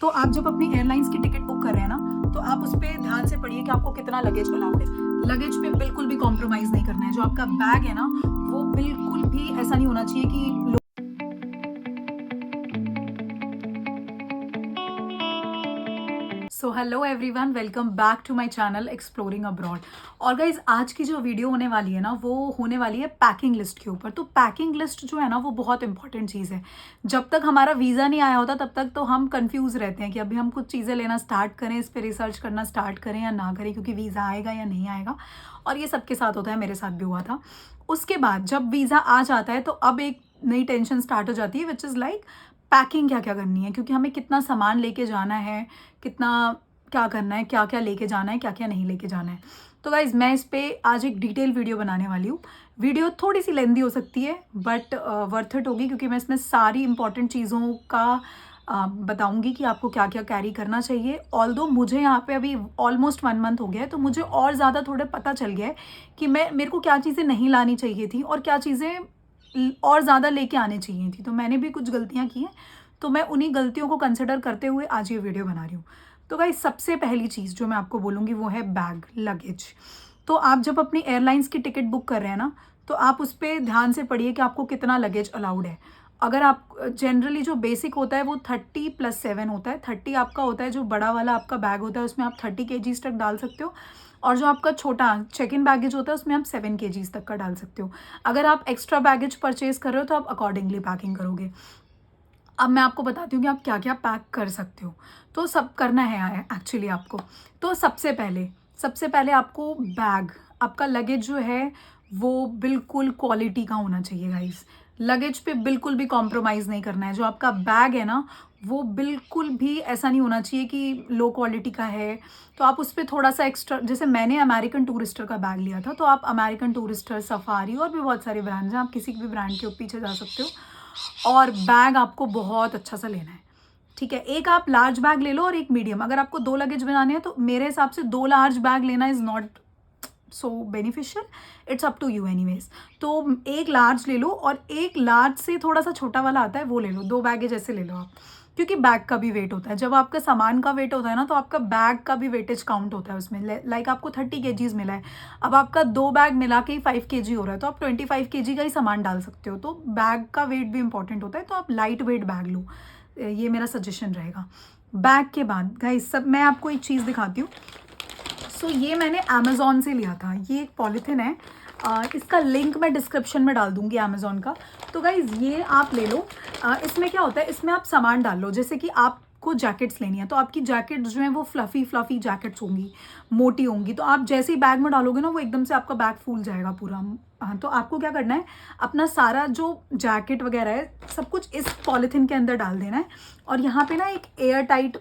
तो आप जब अपनी एयरलाइंस की टिकट बुक कर रहे हैं ना, तो आप उस पर ध्यान से पढ़िए कि आपको कितना लगेज अलाउड है। लगेज पे बिल्कुल भी कॉम्प्रोमाइज़ नहीं करना है। जो आपका बैग है ना, वो बिल्कुल भी ऐसा नहीं होना चाहिए कि so hello everyone, welcome back to my channel exploring abroad. और गाइज, आज की जो वीडियो होने वाली है ना, वो होने वाली है पैकिंग लिस्ट के ऊपर। तो पैकिंग लिस्ट जो है ना, वो बहुत इंपॉर्टेंट चीज़ है। जब तक हमारा वीज़ा नहीं आया होता तब तक तो हम कंफ्यूज रहते हैं कि अभी हम कुछ चीज़ें लेना स्टार्ट करें, इस पर रिसर्च करना स्टार्ट करें या ना करें, क्योंकि वीज़ा आएगा या नहीं आएगा। और ये सबके साथ होता है, मेरे साथ भी हुआ था। उसके बाद जब वीज़ा आ जाता है तो अब एक नई टेंशन स्टार्ट हो जाती है, विच इज़ लाइक पैकिंग क्या क्या करनी है, क्योंकि हमें कितना सामान लेके जाना है, कितना क्या करना है, क्या क्या लेके जाना है, क्या क्या नहीं लेके जाना है। तो गाइज, मैं इस पर आज एक डिटेल वीडियो बनाने वाली हूँ। वीडियो थोड़ी सी लेंदी हो सकती है, बट वर्थ इट होगी, क्योंकि मैं इसमें सारी इंपॉर्टेंट चीज़ों का बताऊंगी कि आपको क्या क्या कैरी करना चाहिए। ऑल्दो मुझे यहाँ पे अभी ऑलमोस्ट 1 मंथ हो गया है, तो मुझे और ज़्यादा थोड़े पता चल गया है कि मेरे को क्या चीज़ें नहीं लानी चाहिए थी और क्या चीज़ें और ज़्यादा लेके आने चाहिए थी। तो मैंने भी कुछ गलतियाँ की हैं, तो मैं उन्हीं गलतियों को कंसिडर करते हुए आज ये वीडियो बना रही हूँ। तो गाइस, सबसे पहली चीज़ जो मैं आपको बोलूँगी वो है बैग, लगेज। तो आप जब अपनी एयरलाइंस की टिकट बुक कर रहे हैं ना, तो आप उस पर ध्यान से पढ़िए कि आपको कितना लगेज अलाउड है। अगर आप जनरली जो बेसिक होता है वो 30+7 होता है। 30 आपका होता है, जो बड़ा वाला आपका बैग होता है उसमें आप 30 kgs तक डाल सकते हो। और जो आपका छोटा चेक इन बैगेज होता है उसमें आप 7 kgs तक का डाल सकते हो। अगर आप एक्स्ट्रा बैगेज परचेज कर रहे हो तो आप अकॉर्डिंगली पैकिंग करोगे। अब मैं आपको बताती हूँ कि आप क्या क्या पैक कर सकते हो। तो सब करना है एक्चुअली आपको। तो सबसे पहले आपको बैग, आपका लगेज जो है वो बिल्कुल क्वालिटी का होना चाहिए गाइस। लगेज पे बिल्कुल भी कॉम्प्रोमाइज़ नहीं करना है। जो आपका बैग है ना, वो बिल्कुल भी ऐसा नहीं होना चाहिए कि लो क्वालिटी का है। तो आप उस पर थोड़ा सा एक्स्ट्रा, जैसे मैंने अमेरिकन टूरिस्टर का बैग लिया था, तो आप अमेरिकन टूरिस्टर, सफारी और भी बहुत सारे ब्रांड्स हैं, आप किसी भी ब्रांड के पीछे जा सकते हो। और बैग आपको बहुत अच्छा सा लेना है, ठीक है। एक आप लार्ज बैग ले लो और एक मीडियम। अगर आपको 2 लगेज बनाने हैं तो मेरे हिसाब से 2 लार्ज बैग लेना is not so beneficial, it's up to you anyways. तो एक लार्ज ले लो और एक लार्ज से थोड़ा सा छोटा वाला आता है वो ले लो। 2 बैगेज ऐसे ले लो आप, क्योंकि बैग का भी वेट होता है। जब आपका सामान का वेट होता है ना, तो आपका बैग का भी वेटेज काउंट होता है उसमें। लाइक आपको 30 kgs मिला है, अब आपका 2 बैग मिला के ही 5 kg हो रहा है, तो आप 25 kg का ही सामान डाल सकते हो। तो बैग का वेट भी इंपॉर्टेंट होता है, तो आप लाइट वेट बैग लो, ये मेरा सजेशन रहेगा। बैग के बाद गाइस, सब मैं आपको एक चीज़ दिखाती हूँ। सो ये मैंने अमेज़ॉन से लिया था। ये एक पॉलीथिन है, इसका लिंक मैं डिस्क्रिप्शन में डाल दूंगी अमेज़ॉन का। तो गाइज़, ये आप ले लो। इसमें क्या होता है, इसमें आप सामान डाल लो। जैसे कि आपको जैकेट्स लेनी है, तो आपकी जैकेट्स जो हैं वो फ्लफ़ी जैकेट्स होंगी, मोटी होंगी। तो आप जैसे ही बैग में डालोगे ना, वो एकदम से आपका बैग फूल जाएगा पूरा। हाँ, तो आपको क्या करना है, अपना सारा जो जैकेट वगैरह है सब कुछ इस पॉलीथिन के अंदर डाल देना है। और यहाँ पे ना एक एयर टाइट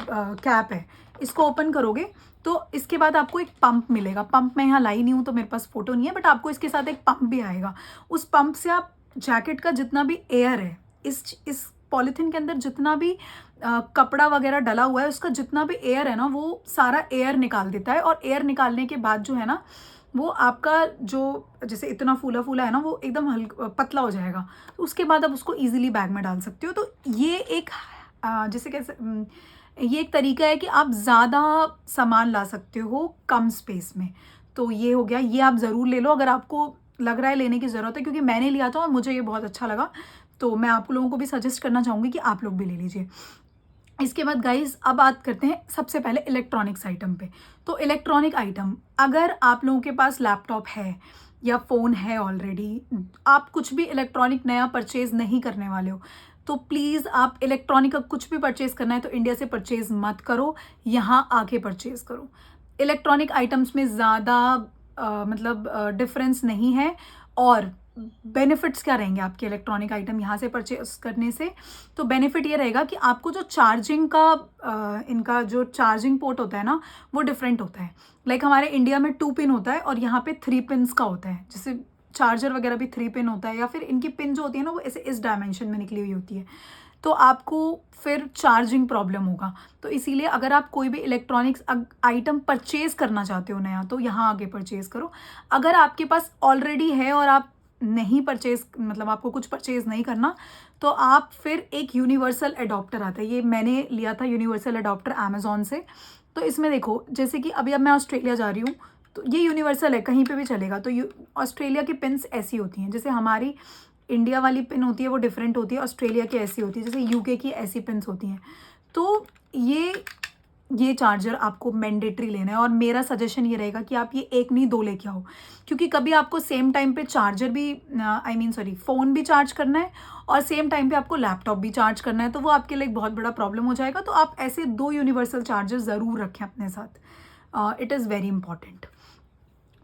कैप है, इसको ओपन करोगे तो इसके बाद आपको एक पंप मिलेगा। पंप मैं यहाँ लाई नहीं हूँ तो मेरे पास फोटो नहीं है, बट आपको इसके साथ एक पंप भी आएगा। उस पंप से आप जैकेट का जितना भी एयर है, इस पॉलीथिन के अंदर जितना भी कपड़ा वगैरह डला हुआ है, उसका जितना भी एयर है ना, वो सारा एयर निकाल देता है। और एयर निकालने के बाद जो है ना, वो आपका जो जैसे इतना फूला फूला है ना, वो एकदम हल्का पतला हो जाएगा। तो उसके बाद आप उसको ईजिली बैग में डाल सकते हो। तो ये एक जैसे कैसे ये एक तरीका है कि आप ज़्यादा सामान ला सकते हो कम स्पेस में। तो ये हो गया, ये आप ज़रूर ले लो अगर आपको लग रहा है लेने की ज़रूरत है, क्योंकि मैंने लिया था और मुझे ये बहुत अच्छा लगा। तो मैं आप लोगों को भी सजेस्ट करना चाहूँगी कि आप लोग भी ले लीजिए। इसके बाद गाइज, अब बात करते हैं सबसे पहले इलेक्ट्रॉनिक्स आइटम पे। तो इलेक्ट्रॉनिक आइटम, अगर आप लोगों के पास लैपटॉप है या फ़ोन है ऑलरेडी, आप कुछ भी इलेक्ट्रॉनिक नया परचेज़ नहीं करने वाले हो, तो प्लीज़ आप इलेक्ट्रॉनिक का कुछ भी परचेज़ करना है तो इंडिया से परचेज़ मत करो, यहाँ आके परचेज़ करो। इलेक्ट्रॉनिक आइटम्स में ज़्यादा मतलब डिफरेंस नहीं है। और बेनिफिट्स क्या रहेंगे आपके इलेक्ट्रॉनिक आइटम यहाँ से परचेस करने से? तो बेनिफिट ये रहेगा कि आपको जो चार्जिंग का इनका जो चार्जिंग पोर्ट होता है ना, वो डिफरेंट होता है। लाइक हमारे इंडिया में 2 पिन होता है और यहाँ पे 3 पिन्स का होता है। जैसे चार्जर वगैरह भी 3 पिन होता है, या फिर इनकी पिन जो होती है ना, वो ऐसे इस डायमेंशन में निकली हुई होती है। तो आपको फिर चार्जिंग प्रॉब्लम होगा। तो इसीलिए अगर आप कोई भी इलेक्ट्रॉनिक्स आइटम परचेज करना चाहते हो नया, तो यहाँ आगे परचेज करो। अगर आपके पास ऑलरेडी है और आप नहीं परचेज, मतलब आपको कुछ परचेज नहीं करना, तो आप फिर एक यूनिवर्सल अडॉप्टर आता है, ये मैंने लिया था यूनिवर्सल अडॉप्टर अमेजोन से। तो इसमें देखो, जैसे कि अभी अब मैं ऑस्ट्रेलिया जा रही हूँ, तो ये यूनिवर्सल है, कहीं पे भी चलेगा। तो ऑस्ट्रेलिया की पिन्स ऐसी होती हैं, जैसे हमारी इंडिया वाली पिन होती है वो डिफरेंट होती है, ऑस्ट्रेलिया की ऐसी होती है, जैसे यूके की ऐसी पिन्स होती हैं। तो ये चार्जर आपको मैंडेटरी लेना है, और मेरा सजेशन ये रहेगा कि आप ये एक नहीं दो लेके आओ, क्योंकि कभी आपको सेम टाइम पे चार्जर भी फ़ोन भी चार्ज करना है और सेम टाइम पे आपको लैपटॉप भी चार्ज करना है, तो वो आपके लिए एक बहुत बड़ा प्रॉब्लम हो जाएगा। तो आप ऐसे 2 यूनिवर्सल चार्जर ज़रूर रखें अपने साथ, इट इज़ वेरी इंपॉर्टेंट।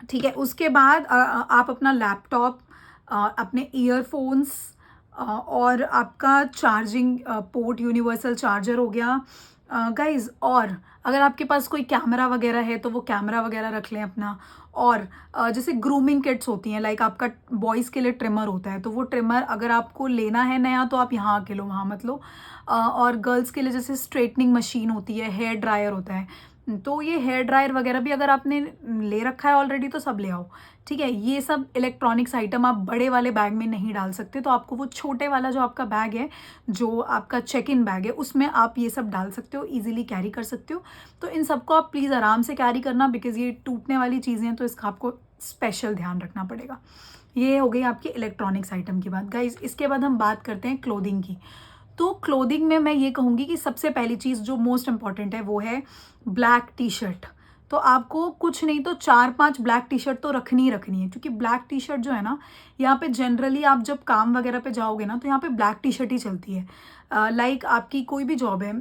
ठीक है, उसके बाद आप अपना लैपटॉप, अपने ईयरफोन्स, और आपका चार्जिंग पोर्ट यूनिवर्सल चार्जर हो गया गाइज। और अगर आपके पास कोई कैमरा वगैरह है तो वो कैमरा वगैरह रख लें अपना। और जैसे ग्रूमिंग किट्स होती हैं, लाइक आपका बॉयज़ के लिए ट्रिमर होता है, तो वो ट्रिमर अगर आपको लेना है नया तो आप यहाँ आके लो, वहाँ मत लो। और गर्ल्स के लिए जैसे स्ट्रेटनिंग मशीन होती है, हेयर ड्रायर होता है, तो ये हेयर ड्रायर वगैरह भी अगर आपने ले रखा है ऑलरेडी तो सब ले आओ। ठीक है, ये सब इलेक्ट्रॉनिक्स आइटम आप बड़े वाले बैग में नहीं डाल सकते, तो आपको वो छोटे वाला जो आपका बैग है, जो आपका चेक इन बैग है, उसमें आप ये सब डाल सकते हो, इजीली कैरी कर सकते हो। तो इन सबको आप प्लीज़ आराम से कैरी करना, बिकॉज़ ये टूटने वाली चीज़ें हैं, तो इसका आपको स्पेशल ध्यान रखना पड़ेगा। ये हो गई आपकी इलेक्ट्रॉनिक्स आइटम की बात गाइज। इसके बाद हम बात करते हैं क्लोथिंग की। तो क्लोथिंग में मैं ये कहूँगी कि सबसे पहली चीज़ जो मोस्ट इंपॉर्टेंट है वो है ब्लैक टी शर्ट। तो आपको कुछ नहीं तो 4-5 ब्लैक टी शर्ट तो रखनी ही रखनी है, क्योंकि ब्लैक टी शर्ट जो है ना, यहाँ पे जनरली आप जब काम वगैरह पे जाओगे ना, तो यहाँ पे ब्लैक टी शर्ट ही चलती है। लाइक आपकी कोई भी जॉब है,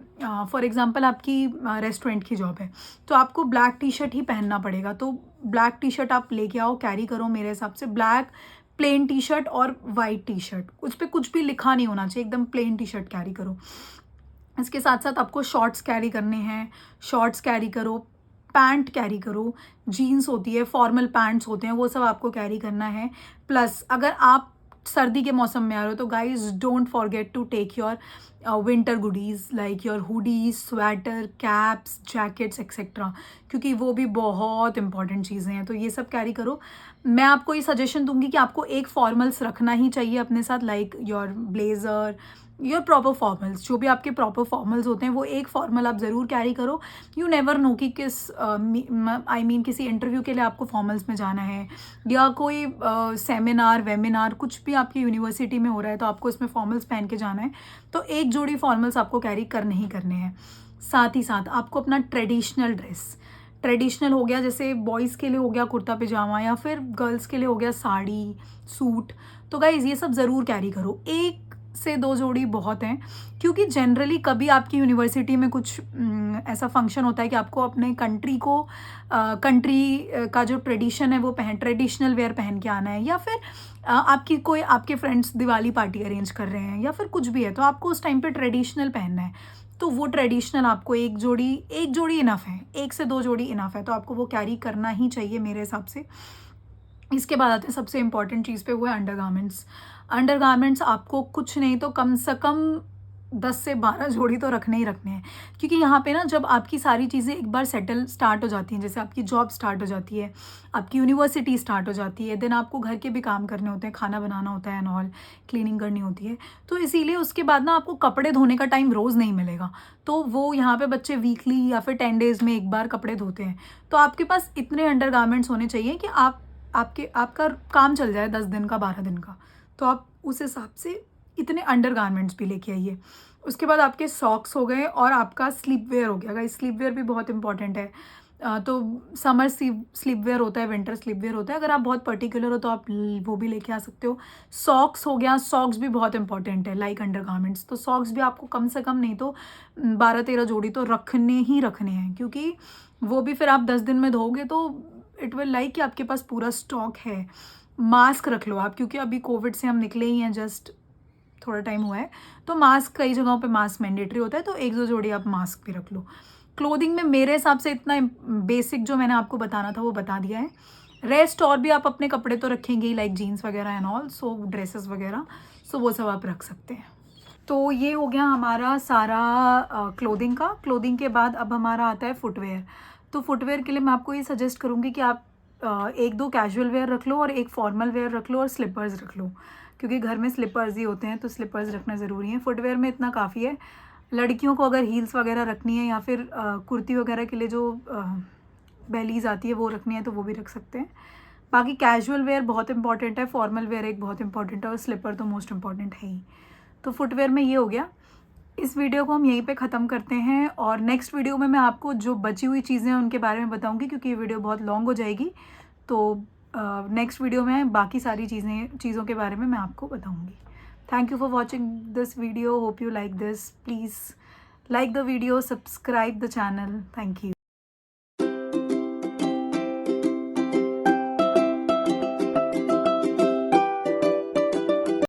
फॉर एग्जांपल आपकी रेस्टोरेंट की जॉब है, तो आपको ब्लैक टी शर्ट ही पहनना पड़ेगा। तो ब्लैक टी शर्ट आप लेके आओ, कैरी करो। मेरे हिसाब से ब्लैक प्लेन टी शर्ट और वाइट टी शर्ट, उस पर कुछ भी लिखा नहीं होना चाहिए, एकदम प्लेन टी शर्ट कैरी करो। इसके साथ साथ आपको शॉर्ट्स कैरी करने हैं, शॉर्ट्स कैरी करो, पैंट कैरी करो, जीन्स होती है, फॉर्मल पैंट्स होते हैं, वो सब आपको कैरी करना है। प्लस अगर आप सर्दी के मौसम में आ रहे हो तो guys don't forget to take your winter goodies like your hoodies, sweater, caps, jackets etcetera, क्योंकि वो भी बहुत इंपॉर्टेंट चीज़ें हैं, तो ये सब कैरी करो। मैं आपको ये सजेशन दूंगी कि आपको एक फॉर्मल्स रखना ही चाहिए अपने साथ, like your blazer, your proper formals, जो भी आपके प्रॉपर फॉर्मल्स होते हैं वो एक फॉर्मल आप ज़रूर कैरी करो। यू नेवर नो कि किस किसी इंटरव्यू के लिए आपको फॉर्मल्स में जाना है, या कोई सेमिनार वेमिनार कुछ भी आपकी यूनिवर्सिटी में हो रहा है तो आपको इसमें फॉर्मल्स पहन के जाना है, तो एक जोड़ी फॉर्मल्स आपको कैरी करने ही करने हैं। साथ ही साथ आपको अपना ट्रेडिशनल ड्रेस, ट्रेडिशनल हो गया, जैसे बॉयज़ के लिए हो गया कुर्ता पजामा, या फिर गर्ल्स के लिए हो गया साड़ी, सूट, तो गाइज़ ये सब ज़रूर कैरी करो। 1 से 2 जोड़ी बहुत हैं, क्योंकि जनरली कभी आपकी यूनिवर्सिटी में कुछ ऐसा फंक्शन होता है कि आपको अपने कंट्री का जो ट्रेडिशन है वो ट्रेडिशनल वेयर पहन के आना है, या फिर आपके फ्रेंड्स दिवाली पार्टी अरेंज कर रहे हैं, या फिर कुछ भी है, तो आपको उस टाइम पे ट्रेडिशनल पहनना है, तो वो ट्रेडिशनल आपको एक जोड़ी इनफ है, 1 से 2 जोड़ी इनफ है, तो आपको वो कैरी करना ही चाहिए मेरे हिसाब से। इसके बाद आते हैं सबसे इंपॉर्टेंट चीज़ पे, वो है अंडरगारमेंट्स। अंडरगारमेंट्स आपको कुछ नहीं तो कम से कम 10 से 12 जोड़ी तो रखने ही रखने हैं, क्योंकि यहाँ पे ना जब आपकी सारी चीज़ें एक बार स्टार्ट हो जाती हैं, जैसे आपकी जॉब स्टार्ट हो जाती है, आपकी यूनिवर्सिटी स्टार्ट हो जाती है, देन आपको घर के भी काम करने होते हैं, खाना बनाना होता है एंड ऑल, क्लीनिंग करनी होती है, तो इसीलिए उसके बाद ना आपको कपड़े धोने का टाइम रोज़ नहीं मिलेगा। तो वो यहाँ पे बच्चे वीकली या फिर 10 डेज़ में एक बार कपड़े धोते हैं, तो आपके पास इतने अंडरगारमेंट्स होने चाहिए कि आपका काम चल जाए 10 दिन का, 12 दिन का, तो आप उस हिसाब से इतने अंडरगारमेंट्स भी लेके आइए। उसके बाद आपके सॉक्स हो गए और आपका स्लीप वेयर हो गया। गाइस स्लीप वेयर भी बहुत इंपॉर्टेंट है। तो समर स्लीप वेयर होता है, विंटर स्लीप वेयर होता है, अगर आप बहुत पर्टिकुलर हो तो आप वो भी लेके आ सकते हो। सॉक्स हो गया, सॉक्स भी बहुत इंपॉर्टेंट है लाइक अंडरगारमेंट्स, तो सॉक्स भी आपको कम से कम नहीं तो 12-13 जोड़ी तो रखने ही रखने हैं, क्योंकि वो भी फिर आप 10 दिन में धोगे तो इट विल लाइक कि आपके पास पूरा स्टॉक है। मास्क रख लो आप, क्योंकि अभी कोविड से हम निकले ही हैं, जस्ट थोड़ा टाइम हुआ है, तो मास्क कई जगहों पे मास्क मैंडेटरी होता है, तो 1-2 जोड़ी आप मास्क भी रख लो। क्लोथिंग में मेरे हिसाब से इतना बेसिक जो मैंने आपको बताना था वो बता दिया है। रेस्ट और भी आप अपने कपड़े तो रखेंगे ही, लाइक जीन्स वगैरह एंड ऑल, सो ड्रेसेस वगैरह, सो वो सब आप रख सकते हैं। तो ये हो गया हमारा सारा क्लोथिंग का। क्लोथिंग के बाद अब हमारा आता है फुटवेयर। तो फुटवेयर के लिए मैं आपको ये सजेस्ट करूँगी कि आप एक दो कैजुअल वेयर रख लो और एक फॉर्मल वेयर रख लो और स्लीपर्स रख लो, क्योंकि घर में स्लीपर्स ही होते हैं तो स्लीपर्स रखना ज़रूरी है। फुटवेयर में इतना काफ़ी है। लड़कियों को अगर हील्स वगैरह रखनी है या फिर कुर्ती वगैरह के लिए जो बेलीज आती है वो रखनी है तो वो भी रख सकते हैं। बाकी कैजुअल वेयर बहुत इंपॉर्टेंट है, फॉर्मल वेयर एक बहुत इंपॉर्टेंट है और स्लीपर तो मोस्ट इंपॉर्टेंट है ही। तो फुटवेयर में ये हो गया। इस वीडियो को हम यहीं पे ख़त्म करते हैं और नेक्स्ट वीडियो में मैं आपको जो बची हुई चीज़ें हैं उनके बारे में बताऊंगी, क्योंकि ये वीडियो बहुत लॉन्ग हो जाएगी। तो नेक्स्ट वीडियो में बाकी सारी चीज़ों के बारे में मैं आपको बताऊंगी। Thank you for watching this video, hope you like this. Please like the video, subscribe the channel. Thank you.